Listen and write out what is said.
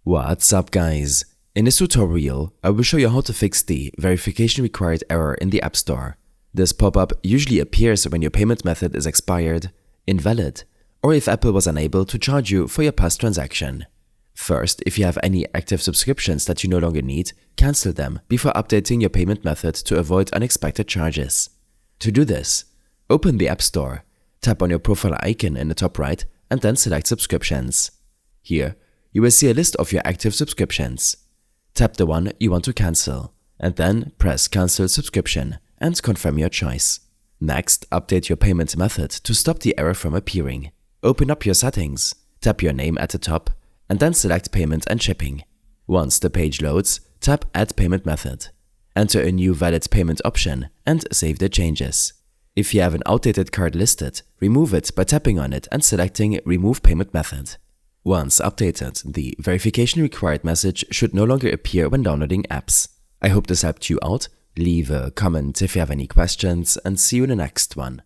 What's up guys? In this tutorial, I will show you how to fix the verification required error in the App Store. This pop-up usually appears when your payment method is expired, invalid, or if Apple was unable to charge you for your past transaction. First, if you have any active subscriptions that you no longer need, cancel them before updating your payment method to avoid unexpected charges. To do this, open the App Store, tap on your profile icon in the top right, and then select Subscriptions. Here, you will see a list of your active subscriptions. Tap the one you want to cancel, and then press Cancel Subscription and confirm your choice. Next, update your payment method to stop the error from appearing. Open up your settings, tap your name at the top, and then select Payment and Shipping. Once the page loads, tap Add Payment Method. Enter a new valid payment option and save the changes. If you have an outdated card listed, remove it by tapping on it and selecting Remove Payment Method. Once updated, the verification required message should no longer appear when downloading apps. I hope this helped you out. Leave a comment if you have any questions and see you in the next one.